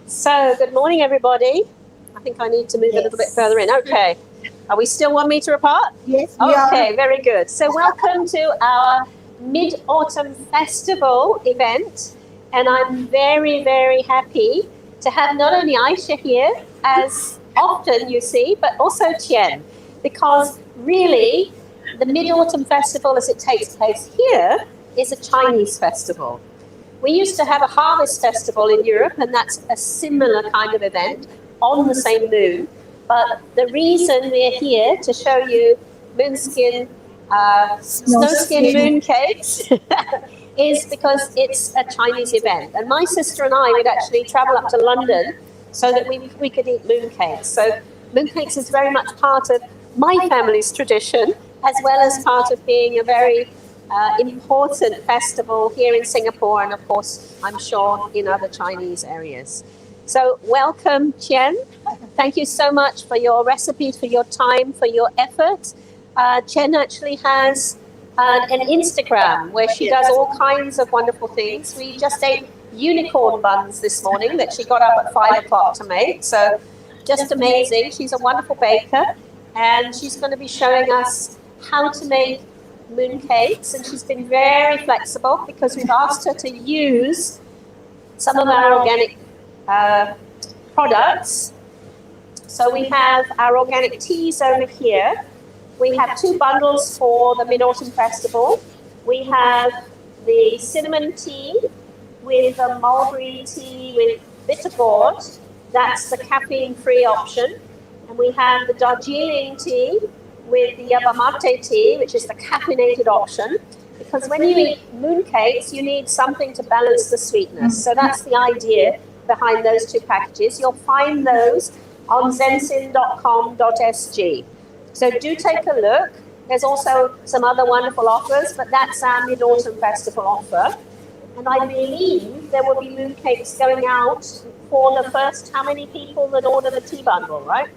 So, good morning, everybody. I think I need to move a little bit further in. Okay. Are we still 1 meter apart? Yes, we are. Okay, very good. So, welcome to our Mid-Autmn Festival event. And I'm very, very happy to have not only Aisha here, as often you see, but also Tien, because really the Mid-Autmn Festival, as it takes place here, is a Chinese festival. We used to have a harvest festival in Europe, and that's a similar kind of event on the same moon. But the reason we're here to show you moonskin, snowskin moon cakes is because it's a Chinese event. And my sister and I would actually travel up to London so that we could eat moon cakes. So moon cakes is very much part of my family's tradition, as well as part of being a very important festival here in Singapore, and of course, I'm sure in other Chinese areas. So welcome, Tien. Thank you so much for your recipes, for your time, for your effort. Tien actually has an Instagram where she does all kinds of wonderful things. We just ate unicorn buns this morning that she got up at 5 o'clock to make. So just amazing. She's a wonderful baker, and she's going to be showing us how to make moon cakes, and she's been very flexible because we've asked her to use some of our organic products. So we have our organic teas over here. We have 2 bundles for the Mid-Autmn Festival. We have the cinnamon tea with a mulberry tea with bitter gourd. That's the caffeine-free option. And we have the Darjeeling tea with the yerba mate tea, which is the caffeinated option, because when you eat mooncakes, you need something to balance the sweetness. So that's the idea behind those 2 packages. You'll find those on ZENXIN.com.sg. So do take a look. There's also some other wonderful offers, but that's our Mid-Autmn Festival offer. And I believe there will be mooncakes going out for the first how many people that order the tea bundle, right?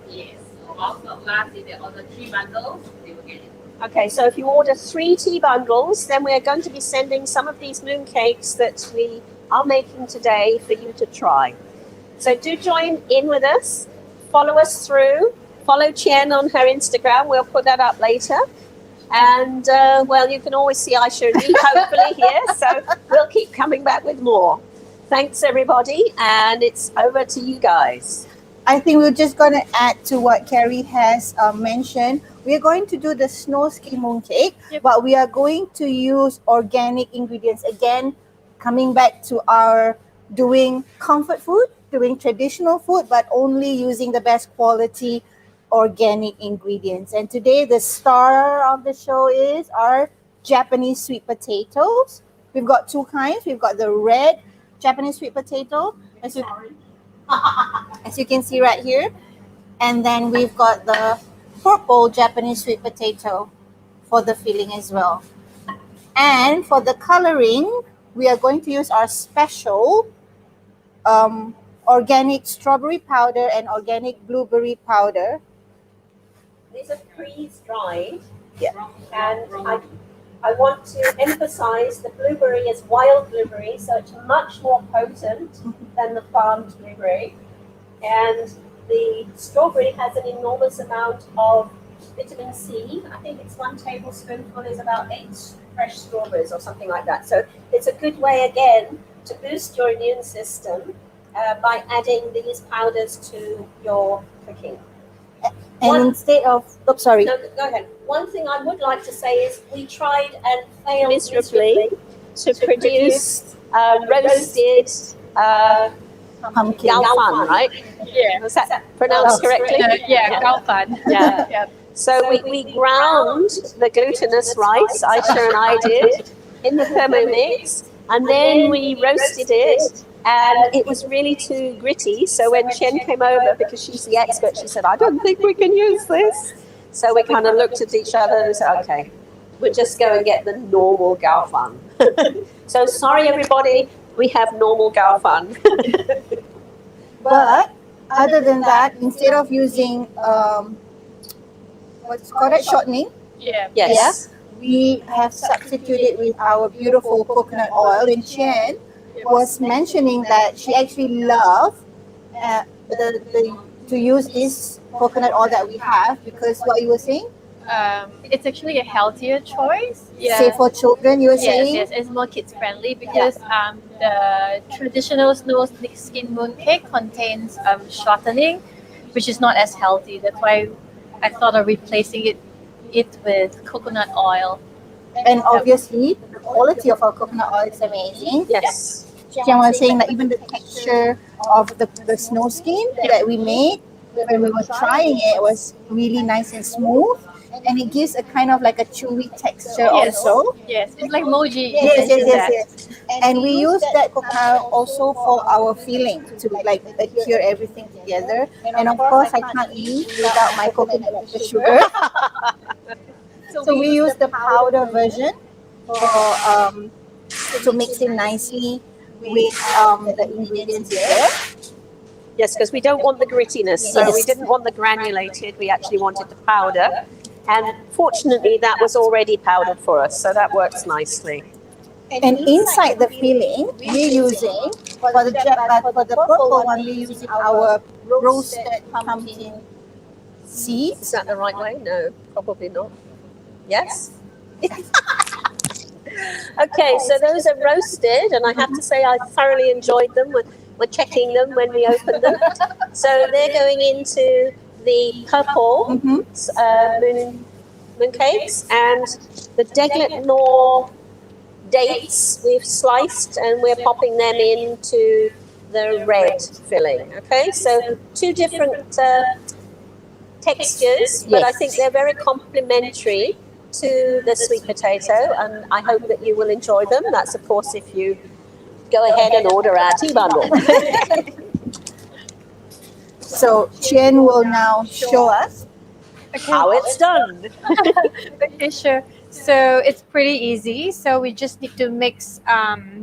Yes. Last day they order 3 bundles, they will get it. Okay, so if you order 3 tea bundles, then we're going to be sending some of these mooncakes that we are making today for you to try. So do join in with us, follow us through, follow Tien on her Instagram, we'll put that up later. And, well, you can always see Aisha and me hopefully here, so we'll keep coming back with more. Thanks, everybody, and it's over to you guys. I think we're just going to add to what Carrie has mentioned. We're going to do the snowskin mooncake, but we are going to use organic ingredients. Again, coming back to our doing comfort food, doing traditional food, but only using the best quality organic ingredients. And today, the star of the show is our Japanese sweet potatoes. We've got 2 kinds. We've got the red Japanese sweet potato. As you can see right here. And then we've got the purple Japanese sweet potato for the filling as well. And for the coloring, we are going to use our special organic strawberry powder and organic blueberry powder. These are freeze-dried, and I want to emphasize the blueberry is wild blueberry, so it's much more potent than the farmed blueberry. And the strawberry has an enormous amount of vitamin C. I think it's 1 tablespoonful is about 8 fresh strawberries or something like that. So it's a good way, again, to boost your immune system by adding these powders to your cooking. And instead of, sorry. No, go ahead. One thing I would like to say is we tried and failed miserably to produce roasted pumpkin. gaofan, right? Yeah. Was that pronounced correctly? gaofan. Yeah. Yep. So we ground the glutinous rice, Aisha and I did, in the Thermomix, and then we roasted it. And it was really too gritty. So when Tien came over, because she's the expert, she said, I don't think we can use this. So we kind of looked at each other and said, okay, we'll just go and get the normal gaofan. So sorry, everybody, we have normal gaofan. But other than that, instead of using, what's called it, shortening, Yes. we have substituted with our beautiful coconut oil. And Tien was mentioning that she actually loved to use this coconut oil that we have because what you were saying, It's actually a healthier choice. safe for children. You were saying, Yes, it's more kids friendly because the traditional snow skin mooncake contains shortening, which is not as healthy. That's why I thought of replacing it with coconut oil. and obviously the quality of our coconut oil is amazing. Yes. Jian was saying that even the texture of the snow skin that we made when we were trying it was really nice and smooth, and it gives a kind of like a chewy texture also. Yes, it's like mochi. Yes. And we use that coconut also for our filling to like adhere everything together. And of course, I can't eat without my coconut with sugar. So we use the powder version for to mix it nicely with the ingredients here. Yes, because we don't want the grittiness. So we didn't want the granulated. We actually wanted the powder. And fortunately, that was already powdered for us. So that works nicely. And inside the filling, we're using, for the purple one, we're using our roasted pumpkin seeds. Is that the right way? No, probably not. Yes? Okay, so those are roasted, and I have to say I thoroughly enjoyed them. We're checking them when we open them. So they're going into the purple mooncakes, and the Deglet Nor dates we've sliced, and we're popping them into the red filling. Okay, so two different textures, but I think they're very complementary to the sweet potato, and I hope that you will enjoy them. That's of course if you go ahead and order our tea bundle. So Chen will now show us how it's done. Okay, sure. So it's pretty easy. So we just need to mix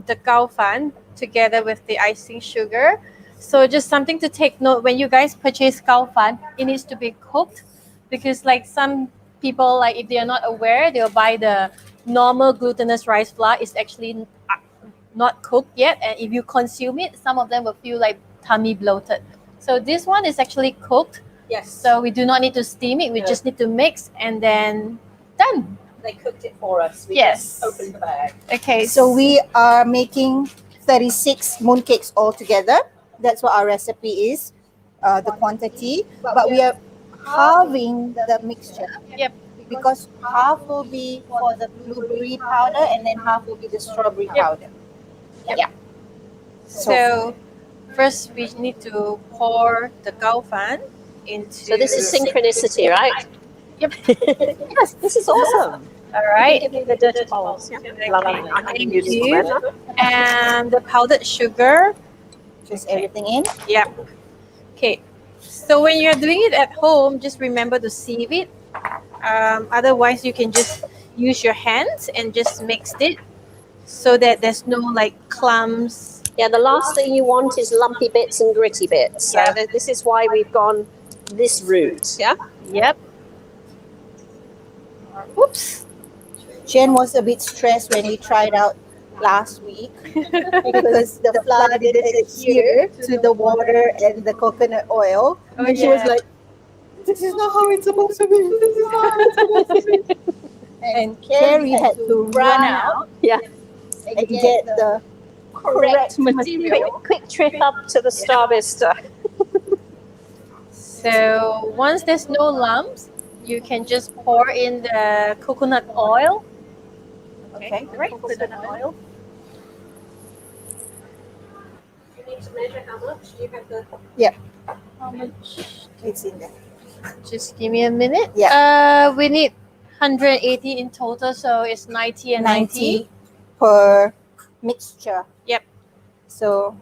the gao fan together with the icing sugar. So just something to take note, when you guys purchase gao fan, it needs to be cooked, because like some people, like if they are not aware, they'll buy the normal glutinous rice flour. It's actually not cooked yet, and if you consume it, some of them will feel like tummy bloated. So this one is actually cooked. Yes. So we do not need to steam it. We just need to mix, and then done. They cooked it for us. We Yes. just opened the bag. Okay. So we are making 36 mooncakes altogether. That's what our recipe is, the quantity. But we are halving the mixture. Yep. Because half will be for the blueberry powder and then half will be the strawberry powder. Yep. So first we need to pour the gao fan into. So this is synchronicity, right? Yep. Yes, this is awesome. All right. Give me the dirty bowls. Yeah. Lovely. I can use you. them. And the powdered sugar. Just everything in. Yep. Okay. So when you're doing it at home, just remember to sieve it. Otherwise, you can just use your hands and just mix it so that there's no like clumps. Yeah, the last thing you want is lumpy bits and gritty bits. So this is why we've gone this route. Yeah. Yep. Oops. Jen was a bit stressed when we tried out last week because the flour didn't adhere to the water and the coconut oil. Oh, and she was like, this is not how it's supposed to be. This is not how it's supposed to be. And Carrie had to run out and get the correct material. Quick trip up to the Star Vista. So once there's no lumps, you can just pour in the coconut oil. Okay. Right, coconut oil. You need to measure how much. Do you have the? How much? It's in there. Just give me a minute. Yeah. We need 180 in total, so it's 90 and 90. per mixture. Yep. So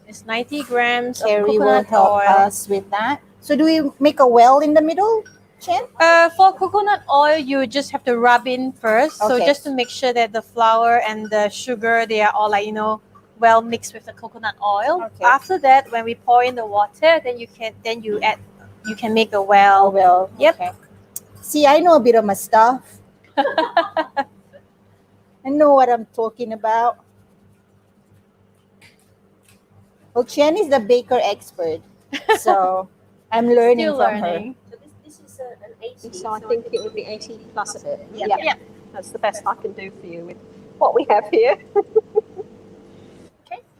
It's 90 grams of Carrie will coconut help oil. us with that. So do we make a well in the middle, Chen? For coconut oil, you just have to rub in first. So Okay. just to make sure that the flour and the sugar, they are all like, well mixed with the coconut oil. Okay. After that, when we pour in the water, then you can make a well. Well, Yep. okay. See, I know a bit of my stuff. I know what I'm talking about. Well, Chen is the baker expert, so I'm learning Still from learning. So this is an 80, so I think it would be 80 plus a bit. Yeah. Yeah. That's the best I can do for you with what we have here. her.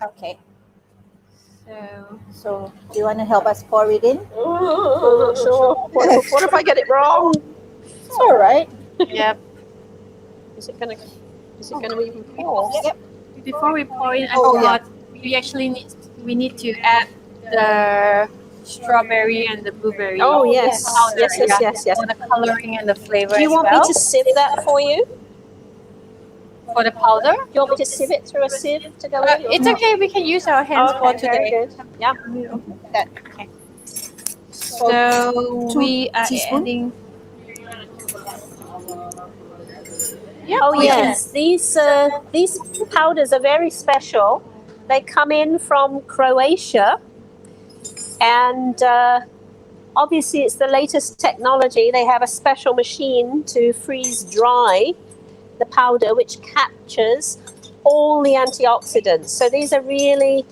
Okay. So So, do you want to help us pour it in? I'm not sure. What if I get it wrong? It's all right. yeah. Is it gonna even pour? Yep. Before we pour in, I Oh, yeah. forgot we actually need to add the strawberry and the blueberry. Oh yes, powder, yes. For the coloring and the flavor. Do you as want well. me to sieve that for you? For the powder? Do you want me to sieve it through a sieve to go in? or It's not? okay. We can use our hands for Okay, very today. good. Yeah. That. So Two we are teaspoons? adding. Oh yes, these powders are very special. They come in from Croatia, and obviously it's the latest technology. They have a special machine to freeze dry the powder, which captures all the antioxidants. So these are really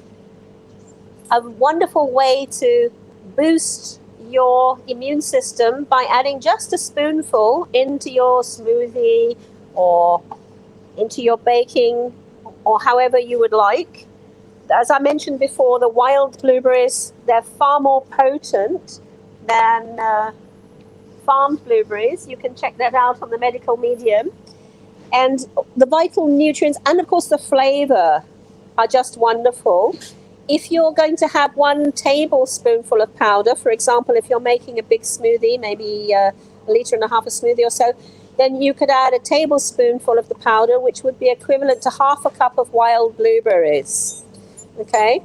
a wonderful way to boost your immune system by adding just a spoonful into your smoothie or into your baking or however you would like. As I mentioned before, the wild blueberries, they're far more potent than farmed blueberries. You can check that out on the medical medium. And the vital nutrients and, of course, the flavor are just wonderful. If you're going to have 1 tablespoonful of powder, for example, if you're making a big smoothie, maybe a litre and a half of smoothie or so, then you could add a tablespoonful of the powder, which would be equivalent to half a cup of wild blueberries. Okay?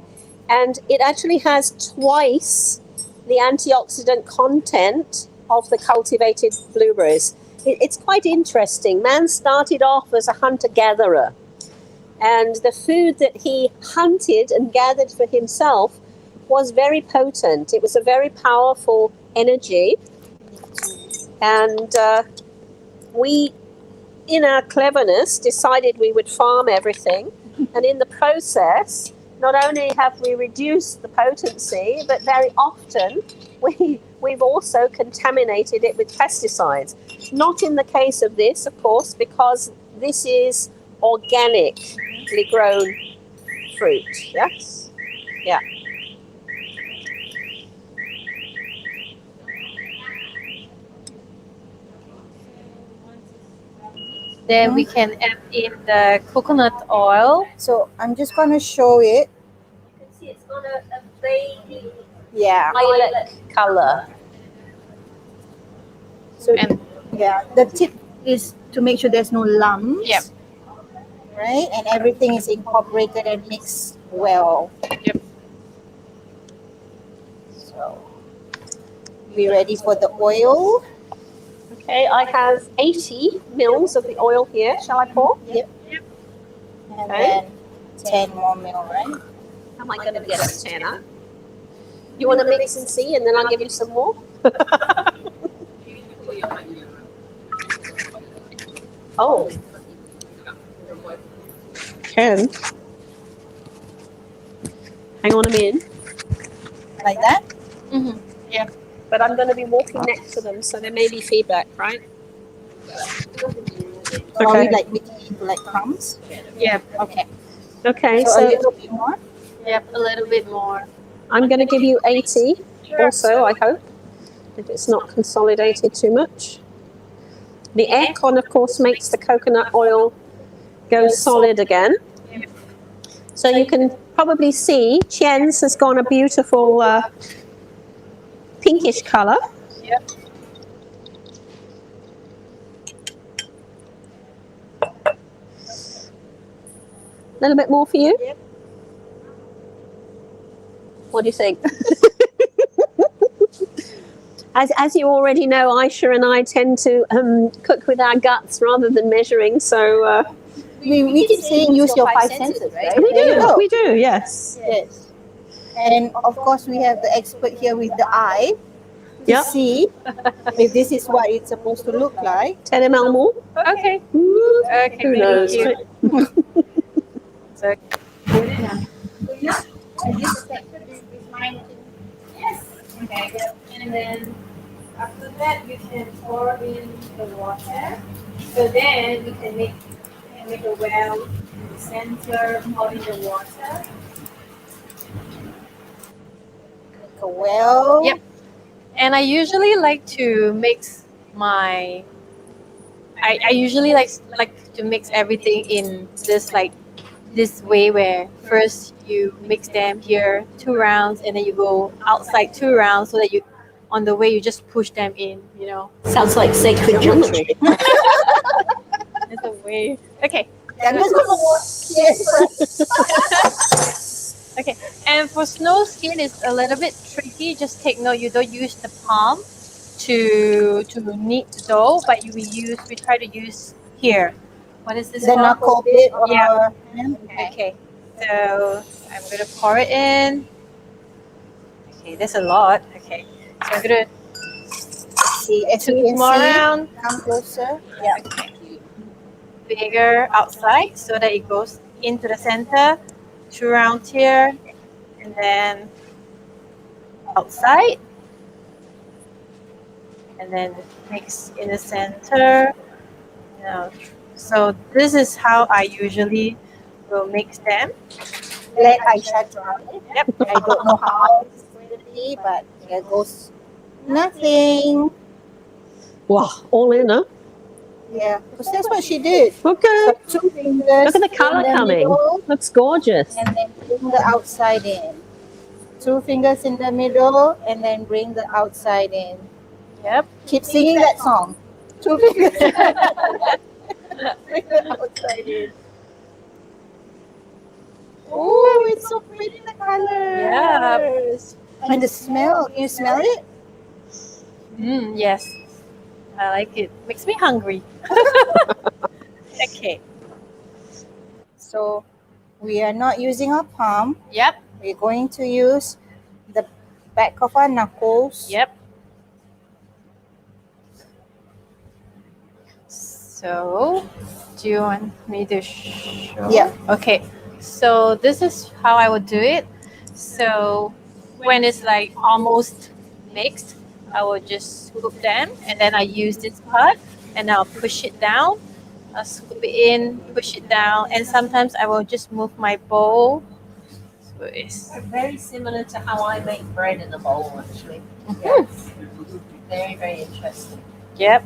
And it actually has twice the antioxidant content of the cultivated blueberries. It's quite interesting. Man started off as a hunter-gatherer, and the food that he hunted and gathered for himself was very potent. It was a very powerful energy, and we, in our cleverness, decided we would farm everything, and in the process, not only have we reduced the potency, but very often we've also contaminated it with pesticides. Not in the case of this, of course, because this is organically grown fruit. Yes? Yeah. Then we can add in the coconut oil. So, I'm just going to show it. You can see it's got a baby Yeah. violet color. So, And yeah, the tip is to make sure there's no lumps. Yep. Right? And everything is incorporated and mixed well. Yep. So, be ready for the oil. Okay, I have 80 mils of the oil here. Shall I pour? Yep. And Okay. then 10 more mil, right? How am I going to get a tenner? You want to mix and see, and then I'll give you some more? Oh. Can. Hang on a minute. Like that? mhm. But I'm going to be walking next to them, so there may be feedback, right? Or are we like making it into like crumbs? Yep. Okay. Okay, So, a so little bit more. Yep. A little bit more. I'm going to give you 80 also, I hope, if it's not consolidated too much. The aircon, of course, makes the coconut oil go solid again. So you can probably see Chien's has gone a beautiful pinkish color. Yep. A little bit more for you? Yep. What do you think? As you already know, Aisha and I tend to cook with our guts rather than measuring, so We keep saying use your 5 senses, right? we There you go. do, yes. Yes. And of course, we have the expert here with the eye to Yeah. see if this is what it's supposed to look like. 10 ml more? Okay. Ooh, Okay. who knows? Thank you. So, and pour in the water. So then we can make a well in the center, pour in the water. Well, Yep. And I usually like to mix my. I usually like to mix everything in this way where first you mix them here 2 rounds and then you go outside 2 rounds so that you on the way you just push them in, you know. Sounds like sacred geometry. It's a way. Okay. jangan keluar. Yes. Okay. And for snow skin it's a little bit tricky. Just take note you don't use the palm to knead the dough, but we try to use here. What is this The called? knuckle bit or Yeah. okay. Okay, so I'm gonna pour it in. Okay, there's a lot. Okay, so I'm gonna See, as you two can more see, round, come closer. Yeah. bigger outside so that it goes into the center. 2 rounds here, and then outside, and then mix in the center. Now, so this is how I usually will mix them. Let Aisha try it. Yep. I don't know how it's going to be, but here goes nothing. Wow, all in, huh? Yeah, because that's what she did. Okay. So 2 fingers. Look at the in colour coming. middle, Looks gorgeous. and then bring the outside in. 2 fingers in the middle, and then bring the outside in. Yep. Keep singing that song. 2 fingers. Bring the outside in. Oh, it's so pretty, the colors. And the smell, can you smell it? Yes. I like it. Makes me hungry. Okay. So we are not using our palm. Yep. We're going to use the back of our knuckles. Yep. So, do you want me to show? Yeah. Okay. So this is how I would do it. So when it's like almost mixed, I will just scoop them, and then I use this part, and I'll push it down. I'll scoop it in, push it down, and sometimes I will just move my bowl. So it's Very similar to how I make bread in a bowl, actually. Mhm. Yes. Very, very interesting. Yep.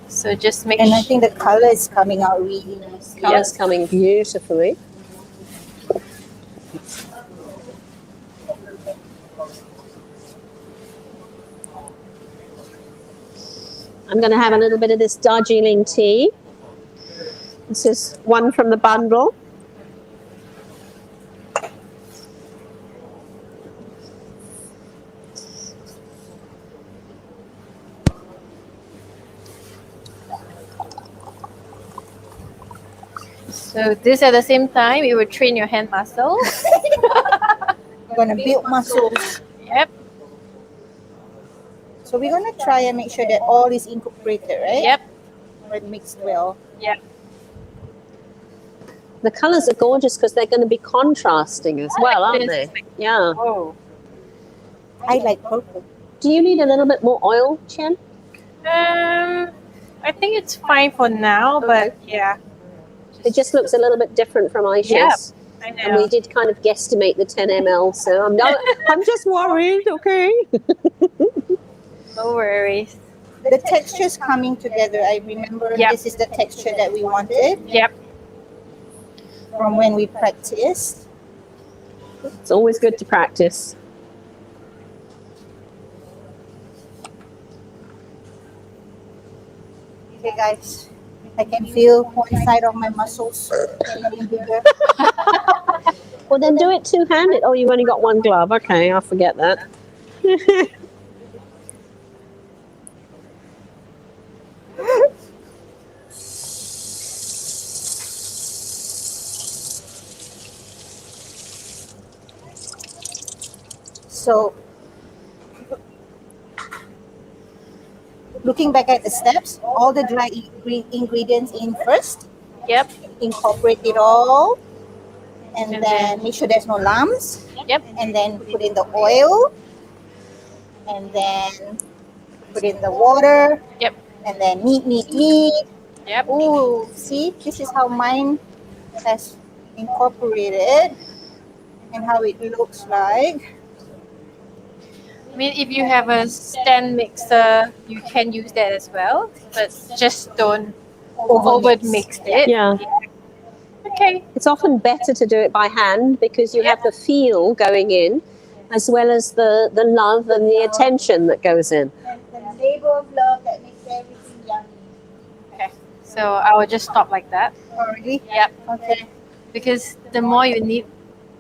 So just make And I think the color is coming out really nice. Colour's coming beautifully. I'm going to have a little bit of this Darjeeling tea. This is one from the bundle. So this at the same time, it will train your hand muscles. We're going to build muscles. Yep. So we're going to try and make sure that all is incorporated, right? Yep. And mixed well. The colours are gorgeous because they're going to be contrasting as well, aren't they? Yeah. Oh. I like purple. Do you need a little bit more oil, Chen? I think it's fine for now, but yeah. It just looks a little bit different from Aisha's. Yeah. I And know. we did kind of guesstimate the 10 ml, so I'm just worried, okay? No worries. The texture's coming together. I remember Yep. this is the texture that we wanted Yep. from when we practiced. It's always good to practice. Okay, guys. I can feel one side of my muscles getting bigger. Well, then do it two-handed. Oh, you've only got one glove. Okay, I'll forget that. So, looking back at the steps, all the dry ingredients in first, Yep. incorporate it all, and And then make sure there's no lumps, Yep. and then put in the oil, and then Put in the water. Yep. And then knead. Yep. Ooh, see, this is how mine has incorporated and how it looks like. I mean, if you have a stand mixer, you can use that as well, but just don't over mix it. Yeah. Okay. It's often better to do it by hand because you have the feel going in as well as the love and the attention that goes in. And the labor of love that makes everything yummy. Okay. So I will just stop like that. Already? Yep. Okay. Because the more you need,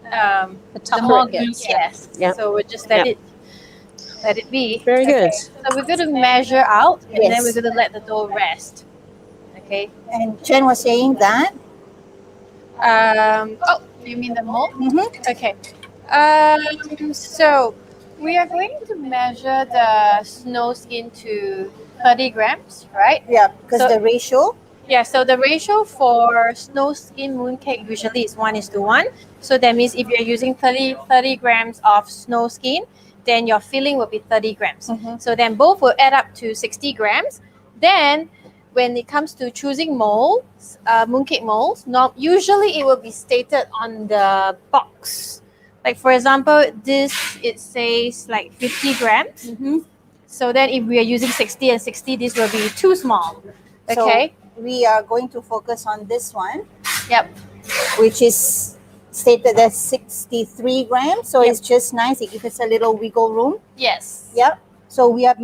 The the tougher more it gets. yes. Yep. So we'll just let Yep. it be. Very good. So we're going to measure out, and then Yes. we're going to let the dough rest. Okay. And Jen was saying that. Oh, you mean the mold? Mm-hmm. Okay. So we are going to measure the snow skin to 30 grams, right? Yeah, because So- the ratio. Yeah, so the ratio for snow skin mooncake usually is 1:1. So that means if you're using 30 grams of snow skin, then your filling will be 30 grams. Mhm. So then both will add up to 60 grams. Then when it comes to choosing molds, mooncake molds, usually it will be stated on the box. Like for example, this, it says like 50 grams. Mm-hmm. So then if we are using 60 and 60, this will be too small. Okay? So we are going to focus on this one, Yep. which is stated as 63 grams. So Yep. it's just nice. It gives us a little wiggle room. Yes. Yep. So we have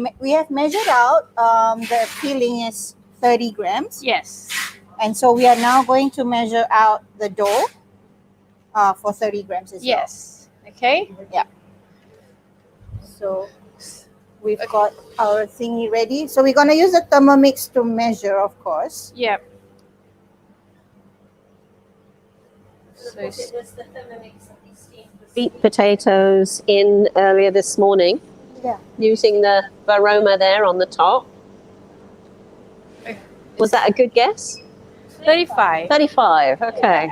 measured out the filling is 30 grams. Yes. And so we are now going to measure out the dough for 30 grams as Yes. Okay. well. So we've got our thingy ready. So we're going to use the Thermomix to measure, of course. Yep. Sweet potatoes in earlier this morning. Yeah. Using the Varoma there on the top. Was that a good guess? 35. 35, okay.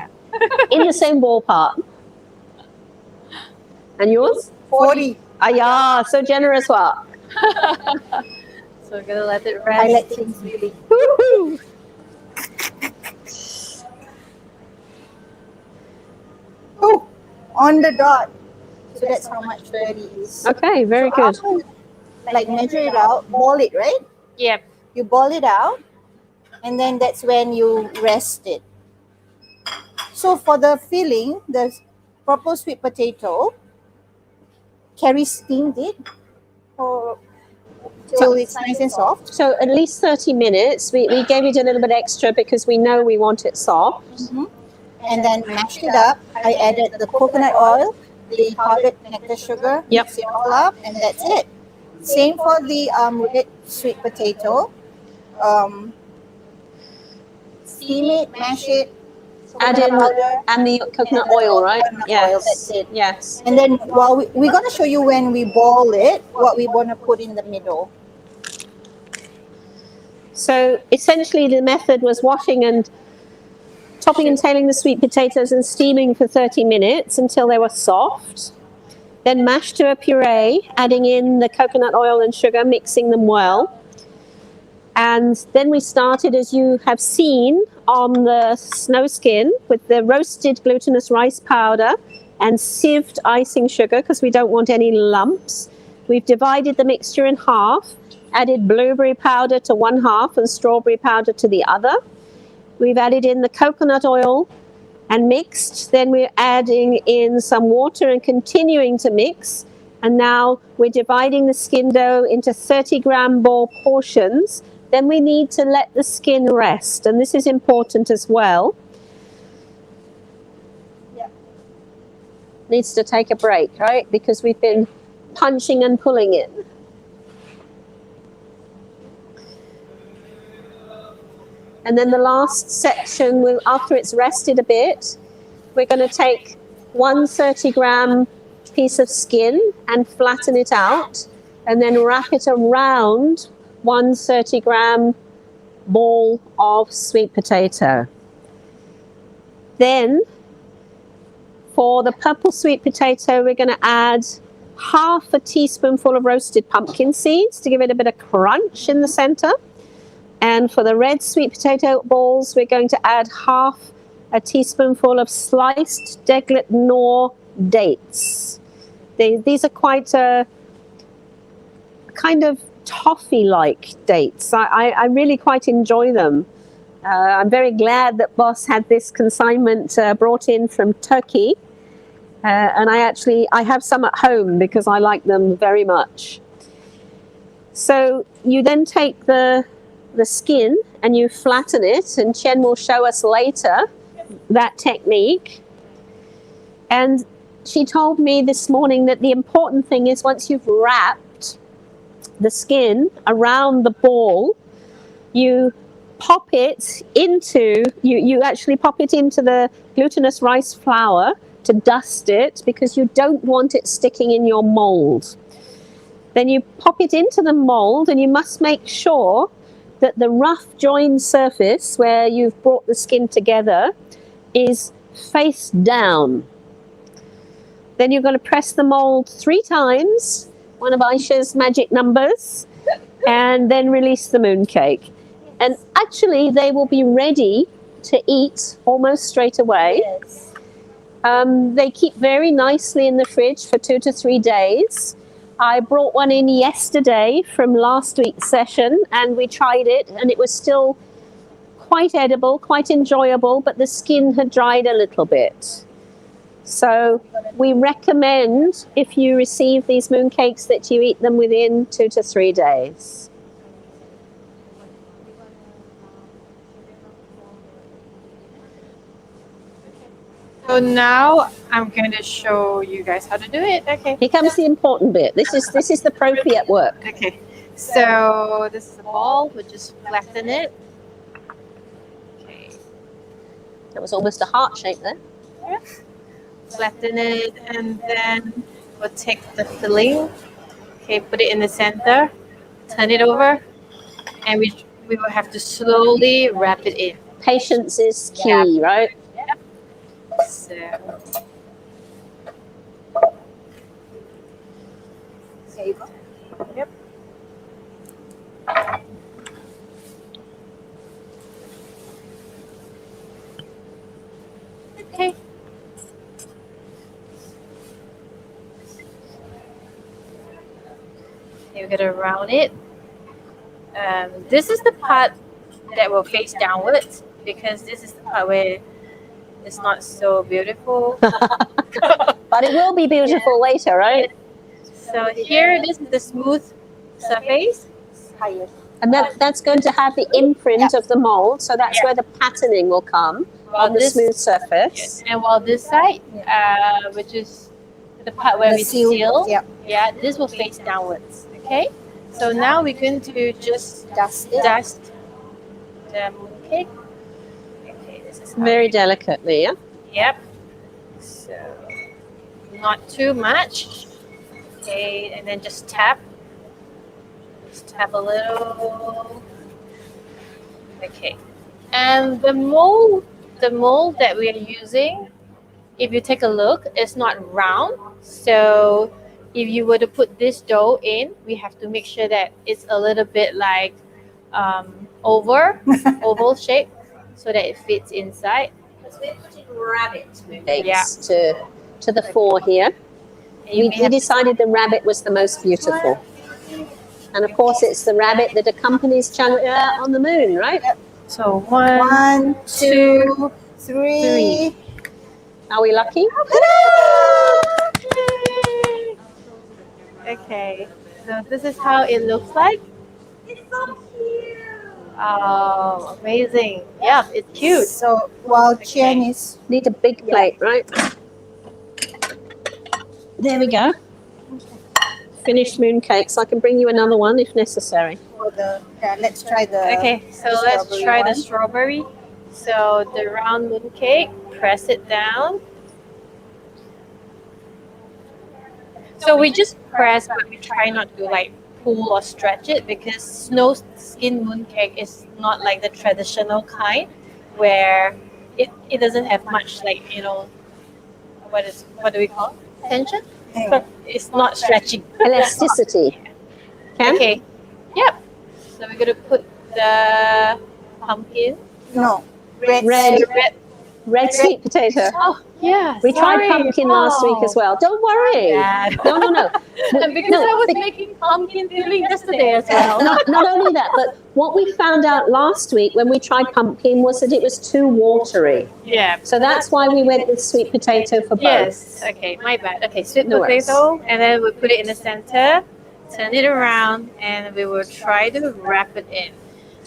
In the same ballpark. And yours? 40. Ah, yeah, so generous what? So we're gonna let it I rest. like things really. Woohoo! Oh, on the dot. So that's how much 30 is. Okay, very good. Like measure it out, ball it, right? Yep. You ball it out, and then that's when you rest it. So for the filling, the purple sweet potato, Carrie steamed it till it's nice and soft. So at least 30 minutes. We gave it a little bit extra because we know we want it soft. And then mashed it up. I added the coconut oil, the powdered nectar sugar, Yep. mix it all up, and that's it. Same for the red sweet potato. Steam it, mash it, Add coconut in powder, and the coconut and the oil, right? coconut oil, Yes. that's it. Yes. and then while we're gonna show you when we ball it, what we wanna put in the middle. So essentially the method was washing and topping and tailing the sweet potatoes and steaming for 30 minutes until they were soft. Then mash to a puree, adding in the coconut oil and sugar, mixing them well. And then we started, as you have seen, on the snow skin with the roasted glutinous rice powder and sieved icing sugar because we don't want any lumps. We've divided the mixture in half, added blueberry powder to one half and strawberry powder to the other. We've added in the coconut oil and mixed. Then we're adding in some water and continuing to mix. And now we're dividing the skin dough into 30-gram ball portions. Then we need to let the skin rest. And this is important as well. Yeah. Needs to take a break, right? Because we've been punching and pulling it. And then the last section, after it's rested a bit, we're going to take one 30-gram piece of skin and flatten it out, and then wrap it around one 30-gram ball of sweet potato. Then, for the purple sweet potato, we're going to add half a teaspoonful of roasted pumpkin seeds to give it a bit of crunch in the center. And for the red sweet potato balls, we're going to add half a teaspoonful of sliced Deglet Nor dates. These are quite a kind of toffee-like dates. I really quite enjoy them. I'm very glad that Boss had this consignment brought in from Turkey. And I have some at home because I like them very much. So you then take the skin and you flatten it, and Chen will show us later that technique. And she told me this morning that the important thing is once you've wrapped the skin around the ball, you pop it into, you actually pop it into the glutinous rice flour to dust it, because you don't want it sticking in your mold. Then you pop it into the mold, and you must make sure that the rough joined surface where you've brought the skin together is face down. Then you're going to press the mold 3 times, one of Aisha's magic numbers, and then release the mooncake. And actually they will be ready to eat almost straight away. Yes. They keep very nicely in the fridge for 2 to 3 days. I brought one in yesterday from last week's session, and we tried it, and it was still quite edible, quite enjoyable, but the skin had dried a little bit. So we recommend, if you receive these mooncakes, that you eat them within 2 to 3 days. So now I'm going to show you guys how to do it. Okay. Here comes the important bit. This is the profi at work. Okay. So this is the ball. We'll just flatten it. Okay. That was almost a heart shape there. Yeah. Flatten it, and then we'll take the filling. Okay, put it in the center. Turn it over, and we will have to slowly wrap it in. Patience is key, right? So, yep. Okay. You're gonna round it. This is the part that will face downwards, because this is the part where it's not so beautiful. But it will be beautiful later, right? So here, this is the smooth surface. And that's going to have the imprint of the mold, so that's where the patterning will come on the smooth surface. And while this side, which is the part where we seal, this will face downwards. Okay. So now we're going to just dust the mooncake. Okay, this is Very delicately, yeah? Yep. So not too much. Okay, and then just tap. Just tap a little. Okay. And the mold that we are using, if you take a look, it's not round. So if you were to put this dough in, we have to make sure that it's a little bit like oval shape, so that it fits inside. We're putting rabbit. Thanks to the fore here. We decided the rabbit was the most beautiful. And of course, it's the rabbit that accompanies Chang'e on the moon, right? So 1, 1, 2, 3. Are we lucky? Okay, so this is how it looks like. It's so cute. Oh, amazing. Yeah, it's cute. So while Chen is Need a big plate, right? There we go. Finished mooncakes. I can bring you another one if necessary. for the, let's try the. Okay, so let's strawberry try the one. strawberry. So the round mooncake, press it down. So we just press, but we try not to like pull or stretch it, because snow skin mooncake is not like the traditional kind where it doesn't have much like, you know, what do we call it? Tension? Hang on. It's not stretching. Elasticity. Can? Okay. Yep. So we're gonna put the pumpkin. No. Red. Red. Red. Red sweet potato. Oh yeah. We tried sorry. pumpkin last week as well. Don't worry. Bad. No. Because I was making pumpkin filling yesterday as well. Not only that, but what we found out last week when we tried pumpkin was that it was too watery. Yeah. So that's why we went with sweet potato for both. Yes. Okay, my bad. Okay, sweet No worries. potato, and then we put it in the center, turn it around, and we will try to wrap it in.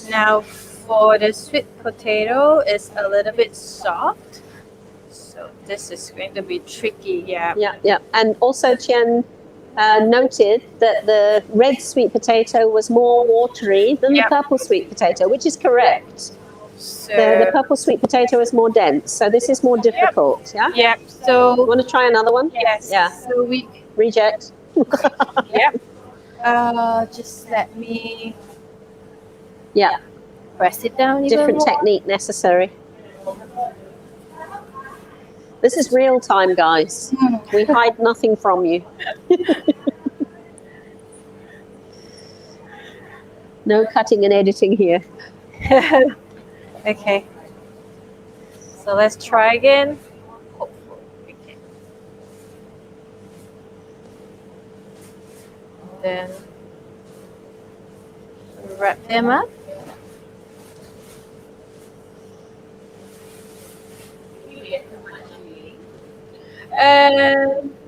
Now, for the sweet potato, it's a little bit soft, so this is going to be tricky. Yeah. Yeah. And also Chen noted that the red sweet potato was more watery than Yeah. the purple sweet potato, which is correct. So. The purple sweet potato is more dense, so this is more difficult. Yeah. Yep. You So. want to try another one? Yes. Yeah. So we. Reject. Yep. Just let me Yeah. press it down even Different more. technique necessary. This is real time, guys. We hide nothing from you. No cutting and editing here. Okay. So let's try again. Hopefully we can. Then wrap them up.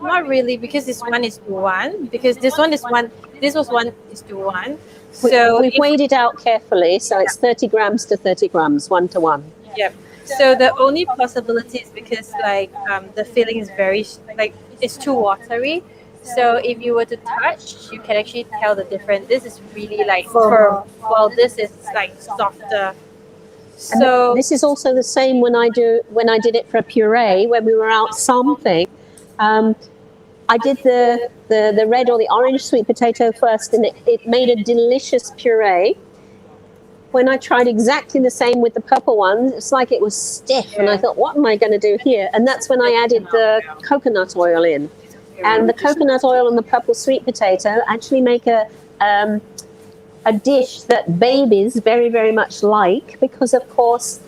Not really, because this one is to one. Because this one is one. This was 1:1. So We've weighed it out carefully, so it's 30 grams to 30 grams, 1 to 1. So the only possibility is because the filling is very it's too watery. So if you were to touch, you can actually tell the difference. This is really firm, while this is softer. And So this is also the same when I did it for a puree when we were out sampling. I did the red or the orange sweet potato first, and it made a delicious puree. When I tried exactly the same with the purple one, it's like it was stiff, and I thought, what am I going to do here? And that's when I added the coconut oil in. And the coconut oil and the purple sweet potato actually make a dish that babies very, very much like, because, of course,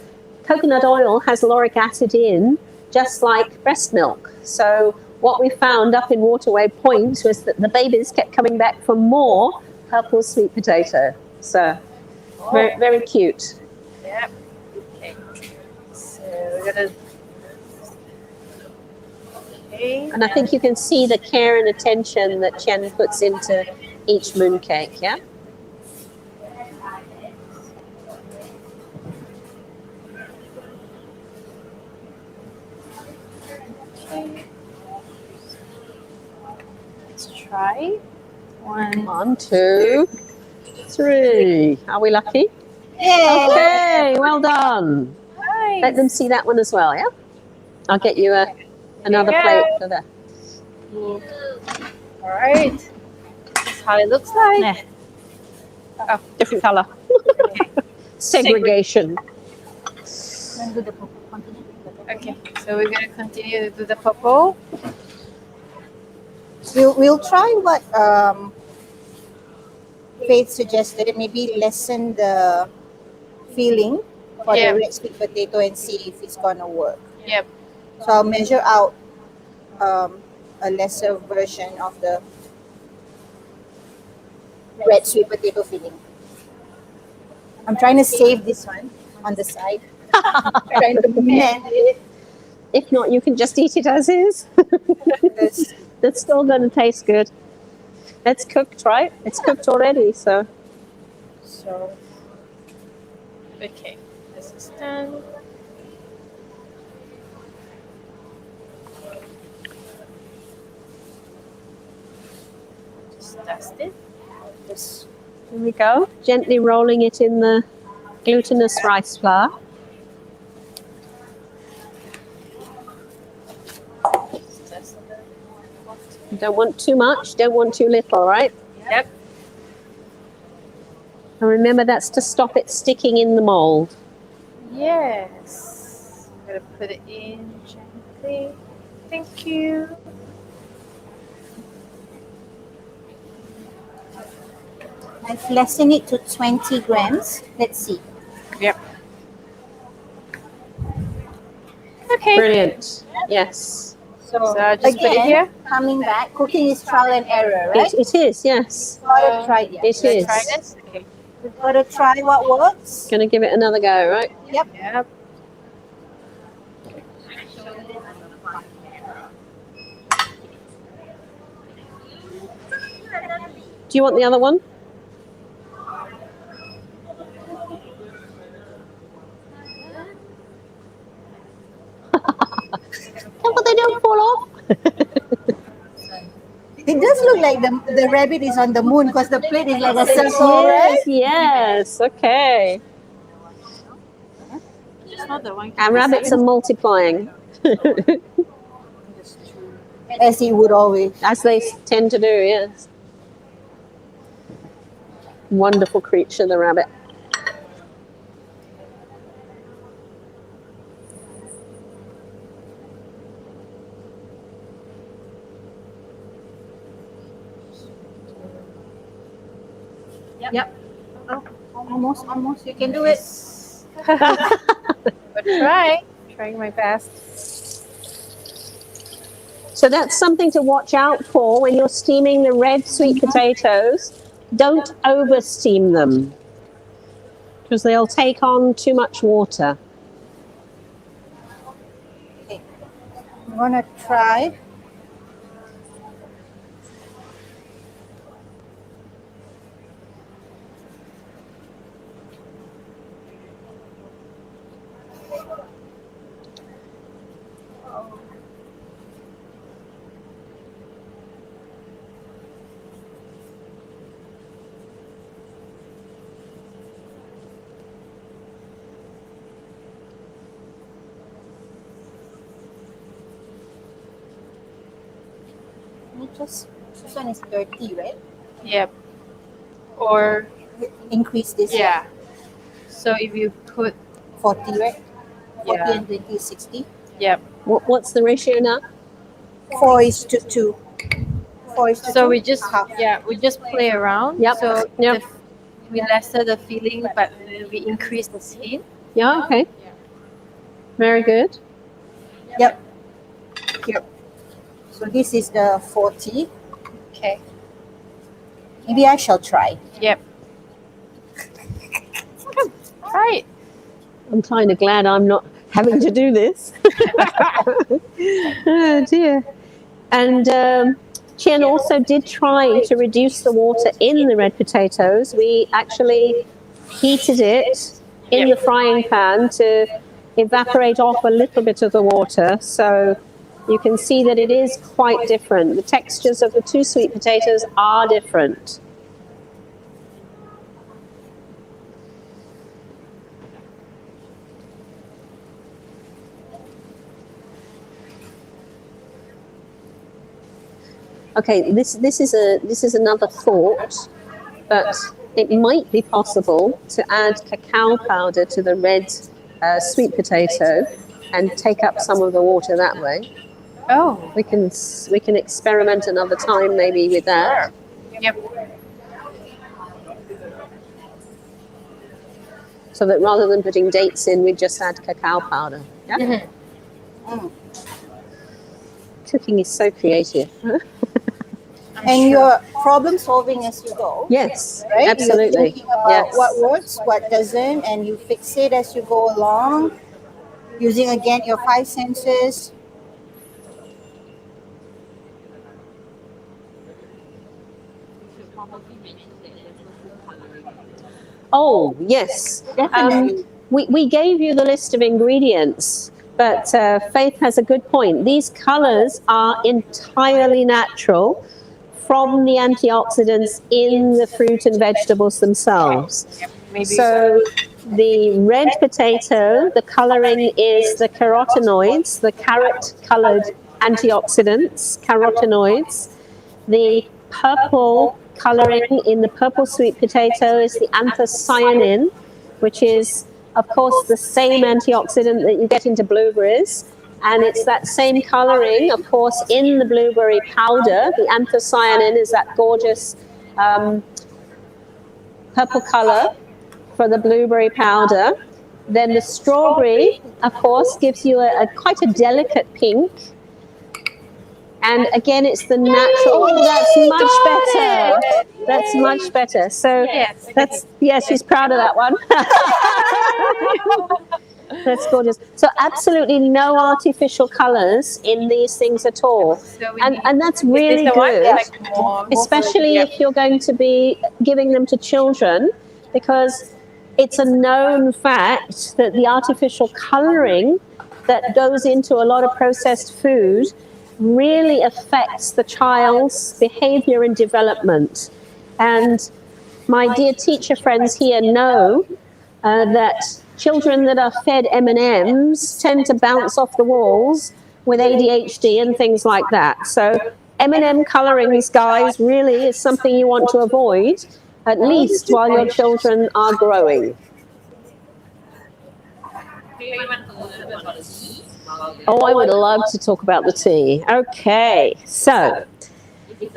coconut oil has lauric acid in, just like breast milk. So what we found up in Waterway Point was that the babies kept coming back for more purple sweet potato. So very, very cute. Yep. Okay. So we're gonna. Okay. And I think you can see the care and attention that Chen puts into each mooncake, yeah? Okay. Let's try. 1, 2, 3. Are we lucky? Yay! Okay, well done. Nice. Let them see that one as well, yeah? I'll get you another Yeah. plate for that. All right. That's how it looks like. Oh, different color. Segregation. Okay. So we're gonna continue to do the purple. We'll try what Faith suggested, maybe lessen the filling for Yeah. the red sweet potato and see if it's gonna work. Yep. So I'll measure out a lesser version of the red sweet potato filling. I'm trying to save this one on the side. Trying to mend it. If not, you can just eat it as is. Because It's still going to taste good. It's cooked, right? It's cooked already, so. So. Okay. This is done. Just dust it. just Here we go. Gently rolling it in the glutinous rice flour. Just dust it. Don't want too much, don't want too little, right? Yep. And remember, that's to stop it sticking in the mold. Yes. I'm gonna put it in gently. Thank you. I've lessened it to 20 grams. Let's see. Yep. Okay. Brilliant. Yes. So, So just put it here. coming back, cooking is trial and error, right? It is, yes. Gotta try it. It Should I is. try this? Okay. We've got to try what works. Gonna give it another go, right? Yep. Do you want the other one? But they don't fall off. It does look like the rabbit is on the moon because the plate is like a circle, right? Yes, okay. And rabbits are multiplying, As it would always. as they tend to do, yes. Wonderful creature, the rabbit. Almost. You can do it. But trying my best. So that's something to watch out for when you're steaming the red sweet potatoes. Don't over steam them because they'll take on too much water. I'm gonna try. This one is 30, right? Yep. Or Increase this. yeah. So if you put 40, right? 40 Yeah. and 20 is 60. yep. What's the ratio now? 4:2. 4:2. So we just half. we just play around. Yep. So Yep. we lessen the filling, but we increase the steam. Yeah, okay. Very good. Yep. Here. So this is the 40. Okay. Maybe I shall try. Yep. Right. I'm kind of glad I'm not having to do this. Oh dear. And Chen also did try to reduce the water in the red potatoes. We actually heated it in the frying pan to evaporate off a little bit of the water. So you can see that it is quite different. The textures of the two sweet potatoes are different. Okay, this is another thought, but it might be possible to add cacao powder to the red sweet potato and take up some of the water that way. Oh. We can experiment another time maybe with that. Yep. So that rather than putting dates in, we just add cacao powder. Yeah? Mm. Cooking is so creative. And you're problem solving as you go. Yes, Right? absolutely. You're thinking about Yes. what works, what doesn't, and you fix it as you go along, using again your five senses. Oh, yes. Definitely. We gave you the list of ingredients, but Faith has a good point. These colors are entirely natural from the antioxidants in the fruit and vegetables themselves. Maybe. So the red potato, the coloring is the carotenoids, the carrot-colored antioxidants, carotenoids. The purple coloring in the purple sweet potato is the anthocyanin, which is, of course, the same antioxidant that you get into blueberries. And it's that same coloring, of course, in the blueberry powder. The anthocyanin is that gorgeous purple color for the blueberry powder. Then the strawberry, of course, gives you a quite a delicate pink. And again, it's the natural. Oh, that's much better. That's much better. So she's proud of that one. That's gorgeous. So absolutely no artificial colors in these things at all. And that's really good, especially if you're going to be giving them to children, because it's a known fact that the artificial coloring that goes into a lot of processed food really affects the child's behavior and development. And my dear teacher friends here know that children that are fed M&Ms tend to bounce off the walls with ADHD and things like that. So M&M colorings, guys, really is something you want to avoid, at least while your children are growing. Oh, I would love to talk about the tea. Okay, so give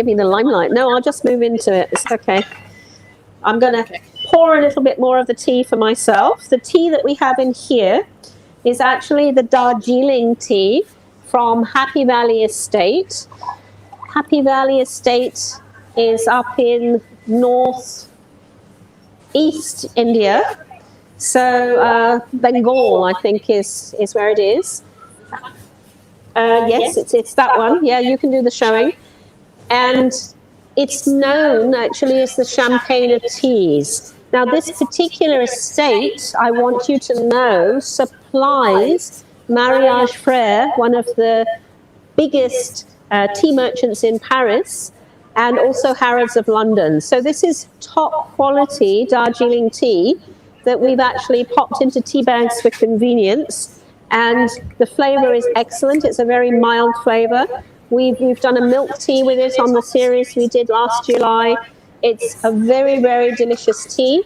me the limelight. No, I'll just move into it. It's okay. I'm going to pour a little bit more of the tea for myself. The tea that we have in here is actually the Darjeeling tea from Happy Valley Estate. Happy Valley Estate is up in northeast India. So Bengal, I think, is where it is. Yes, it's that one. Yeah, you can do the showing. And it's known, actually, as the champagne of teas. Now, this particular estate, I want you to know, supplies Mariage Frères, one of the biggest tea merchants in Paris, and also Harrods of London. So this is top quality Darjeeling tea that we've actually popped into tea bags for convenience, and the flavor is excellent. It's a very mild flavor. We've done a milk tea with it on the series we did last July. It's a very, very delicious tea.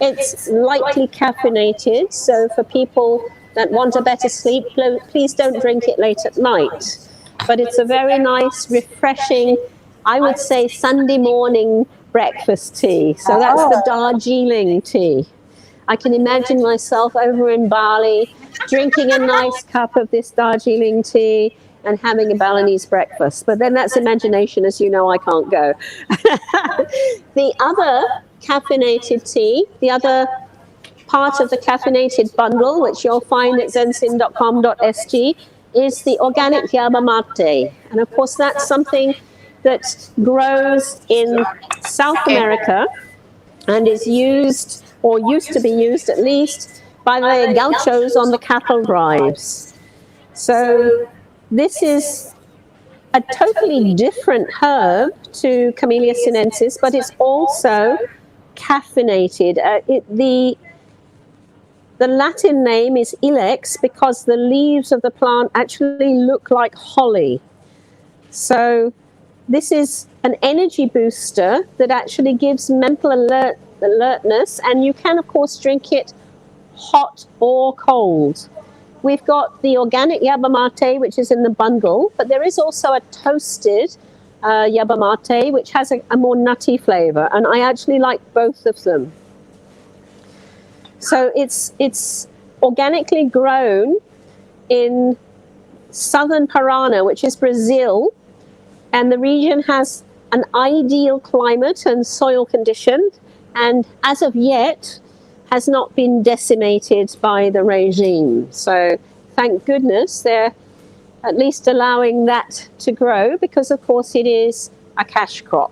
It's lightly caffeinated, so for people that want a better sleep, please don't drink it late at night. But it's a very nice, refreshing, I would say Sunday morning breakfast tea. So that's the Darjeeling tea. I can imagine myself over in Bali drinking a nice cup of this Darjeeling tea and having a Balinese breakfast. But then that's imagination, as you know, I can't go. The other caffeinated tea, the other part of the caffeinated bundle, which you'll find at ZENXIN.com.sg, is the organic yerba mate. And of course, that's something that grows in South America and is used, or used to be used at least, by the gauchos on the cattle drives. So this is a totally different herb to Camellia sinensis, but it's also caffeinated. The Latin name is ilex because the leaves of the plant actually look like holly. So this is an energy booster that actually gives mental alertness, and you can, of course, drink it hot or cold. We've got the organic yerba mate, which is in the bundle, but there is also a toasted yerba mate, which has a more nutty flavor, and I actually like both of them. So it's organically grown in southern Parana, which is Brazil, and the region has an ideal climate and soil condition, and as of yet has not been decimated by the regime. So thank goodness they're at least allowing that to grow, because of course it is a cash crop.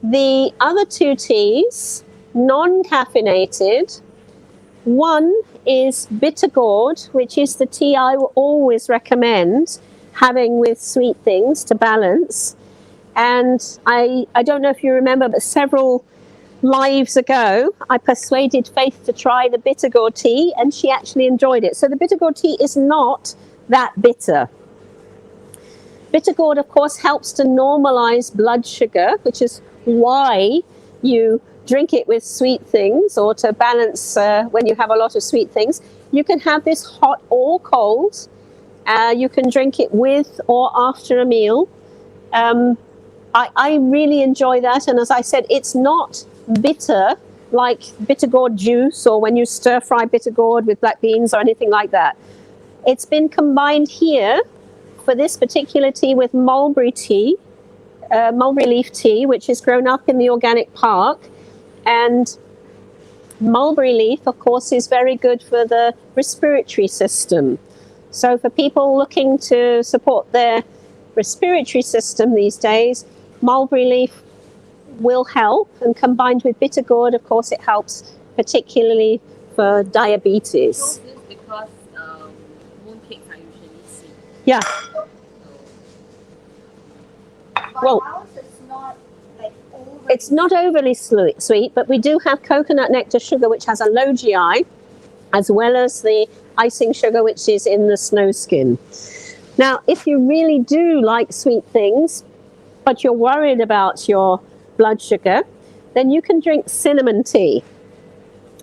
The other two teas, non-caffeinated, one is bitter gourd, which is the tea I will always recommend having with sweet things to balance. And I don't know if you remember, but several lives ago, I persuaded Faith to try the bitter gourd tea, and she actually enjoyed it. So the bitter gourd tea is not that bitter. Bitter gourd, of course, helps to normalize blood sugar, which is why you drink it with sweet things, or to balance when you have a lot of sweet things. You can have this hot or I really enjoy that. And as I said, it's not bitter like bitter gourd juice or when you stir fry bitter gourd with black beans or anything like that. It's been combined here for this particular tea with mulberry tea, mulberry leaf tea, which is grown up in the organic park. And mulberry leaf, of course, is very good for the respiratory system. So for people looking to support their respiratory system these days, mulberry leaf will help, and combined with bitter gourd, of course, it helps particularly for diabetes. So this because mooncakes are usually sweet. Yeah. But Well, ours is not like over. it's not overly sweet, but we do have coconut nectar sugar, which has a low GI, as well as the icing sugar, which is in the snow skin. Now, if you really do like sweet things, but you're worried about your blood sugar, then you can drink cinnamon tea.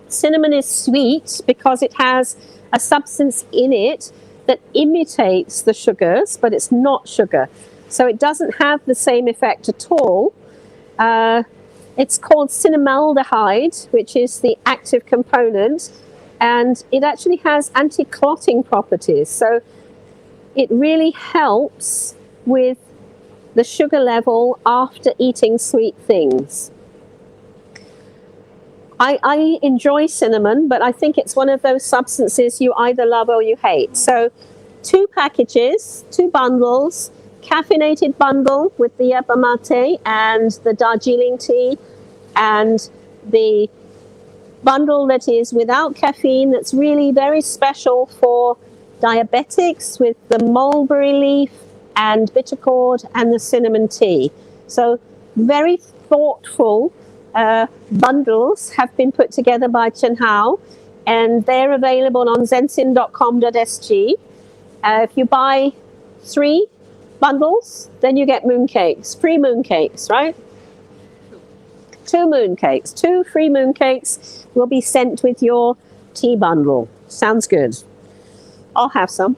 Cinnamon is sweet because it has a substance in it that imitates the sugars, but it's not sugar. So it doesn't have the same effect at all. It's called cinnamaldehyde, which is the active component, and it actually has anti-clotting properties. So it really helps with the sugar level after eating sweet things. I enjoy cinnamon, but I think it's one of those substances you either love or you hate. So 2 packages, 2 bundles, caffeinated bundle with the yerba mate and the Darjeeling tea, and the bundle that is without caffeine, that's really very special for diabetics, with the mulberry leaf and bitter gourd and the cinnamon tea. So very thoughtful bundles have been put together by Chen Hao, and they're available on ZENXIN.com.sg. If you buy 3 bundles, then you get mooncakes, free mooncakes, right? 2 mooncakes, 2 free mooncakes will be sent with your tea bundle. Sounds good. I'll have some.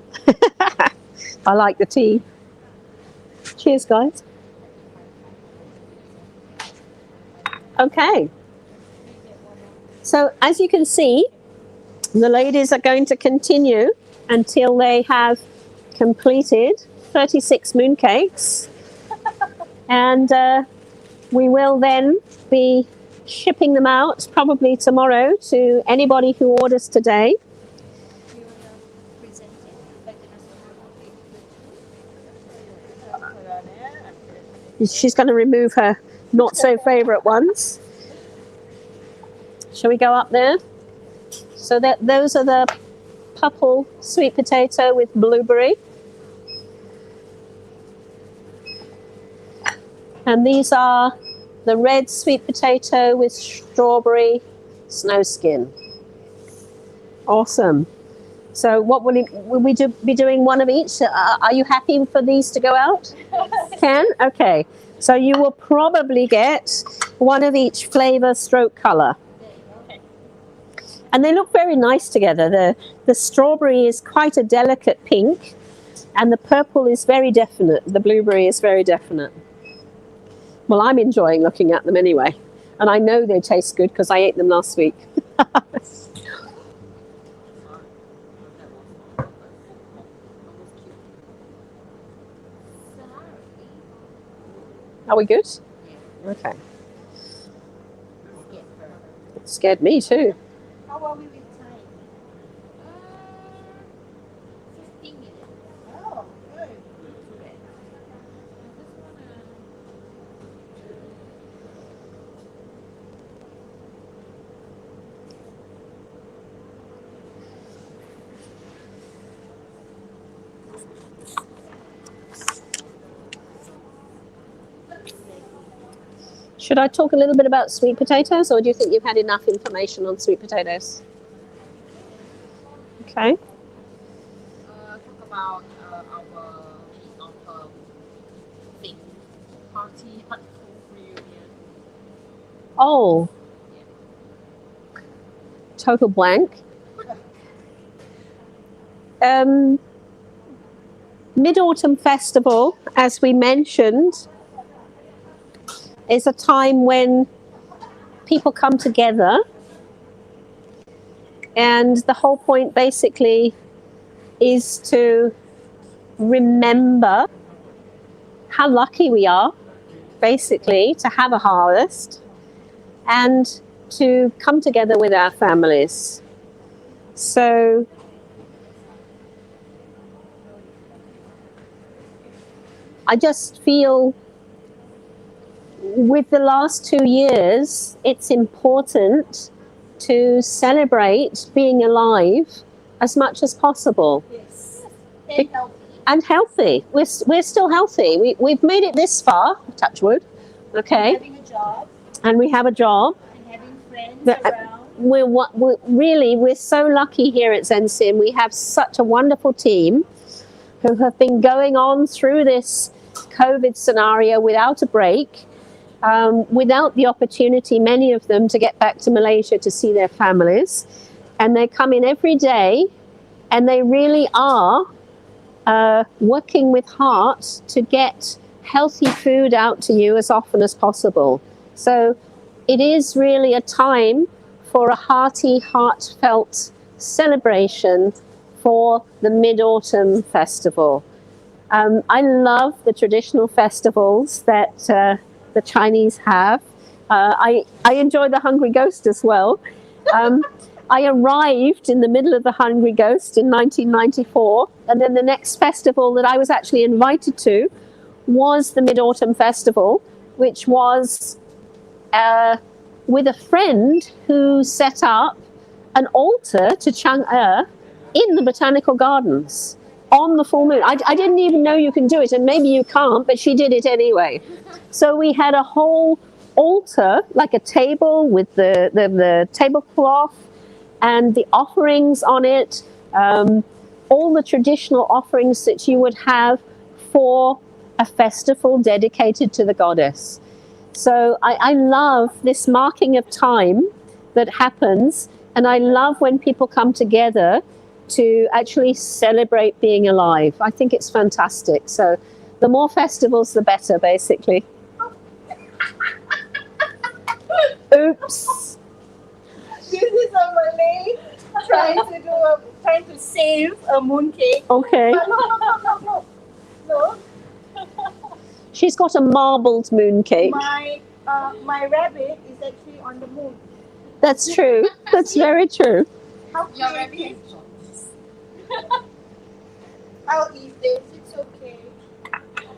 I like the tea. Cheers, guys. Okay. So as you can see, the ladies are going to continue until they have completed 36 mooncakes. And we will then be shipping them out probably tomorrow to anybody who orders today. She's going to remove her not so favorite ones. Shall we go up there? So that those are the purple sweet potato with blueberry. And these are the red sweet potato with strawberry snow skin. Awesome. So what will we be doing one of each? Are you happy for these to go out? Can? Okay. So you will probably get one of each flavor stroke color. And they look very nice together. The strawberry is quite a delicate pink, and the purple is very definite. The blueberry is very definite. Well, I'm enjoying looking at them anyway. And I know they taste good because I ate them last week. Are we good? Okay. It scared me too. How are we with time? 15 minutes. Oh, good. Should I talk a little bit about sweet potatoes, or do you think you've had enough information on sweet potatoes? Okay. Talk about our Mid-Autmn thing, Hearty Heart-full Reunion. Oh. Total blank. Mid-Autmn Festival, as we mentioned, is a time when people come together, and the whole point basically is to remember how lucky we are, basically, to have a harvest and to come together with our families. So I just feel with the last 2 years, it's important to celebrate being alive as much as possible. Yes. And healthy. We're still healthy. We've made it this far, touch wood, okay? Having a job And we have a job. and having friends But, around. we're so lucky here at ZENXIN. We have such a wonderful team who have been going on through this COVID scenario without a break, without the opportunity, many of them, to get back to Malaysia to see their families. And they come in every day, and they really are working with heart to get healthy food out to you as often as possible. So it is really a time for a hearty, heartfelt celebration for the Mid-Autmn Festival. I love the traditional festivals that the Chinese have. I enjoy the Hungry Ghost as well. I arrived in the middle of the Hungry Ghost in 1994, and then the next festival that I was actually invited to was the Mid-Autmn Festival, which was with a friend who set up an altar to Chang'e in the botanical gardens on the full moon. I didn't even know you can do it, and maybe you can't, but she did it anyway. So we had a whole altar, like a table with the tablecloth and the offerings on it, all the traditional offerings that you would have for a festival dedicated to the goddess. So I love this marking of time that happens, and I love when people come together to actually celebrate being alive. I think it's fantastic. So the more festivals, the better, basically. Oops. This is a Malay trying to save a mooncake. Okay. But no. No. She's got a marbled mooncake. My rabbit is actually on the moon. That's true. That's very true. How Your creative. rabbit is I'll eat this. It's okay.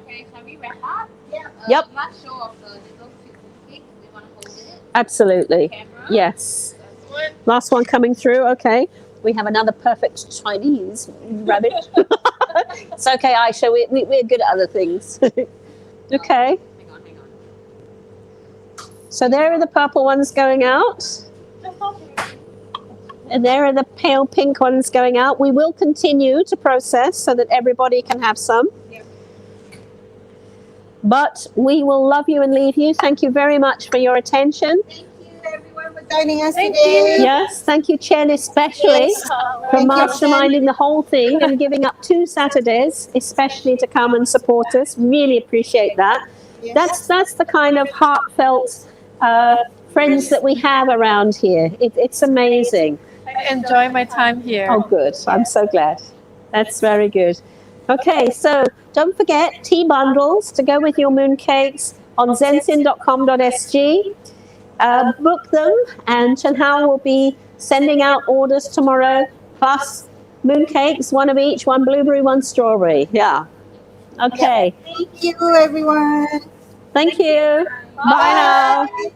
okay. Shall we wrap up? Yeah. Yep. Last show of the little cute cake. We want to hold it. Absolutely. Camera. Yes. That's one. Last one coming through. Okay. We have another perfect Chinese rabbit. It's okay, Aisha. We're good at other things. Okay. Hang on. So there are the purple ones going out. And there are the pale pink ones going out. We will continue to process so that everybody can have some. Yeah. But we will love you and leave you. Thank you very much for your attention. Thank you everyone for joining us Thank today. Yes, thank you, Chen, especially Yes. for Thank you, masterminding the whole thing and giving up 2 Saturdays, especially to come and support us. Really appreciate that. Yes. That's the kind of heartfelt friends that we have around here. It's amazing. I enjoy my time here. Oh, good. I'm so glad. That's very good. Okay, so don't forget tea bundles to go with your mooncakes on zenzin.com.sg. Book them, and Chen Hao will be sending out orders tomorrow, plus mooncakes, 1 of each, 1 blueberry, 1 strawberry. Yeah. Okay. Thank you everyone. Thank you. Bye now. Bye.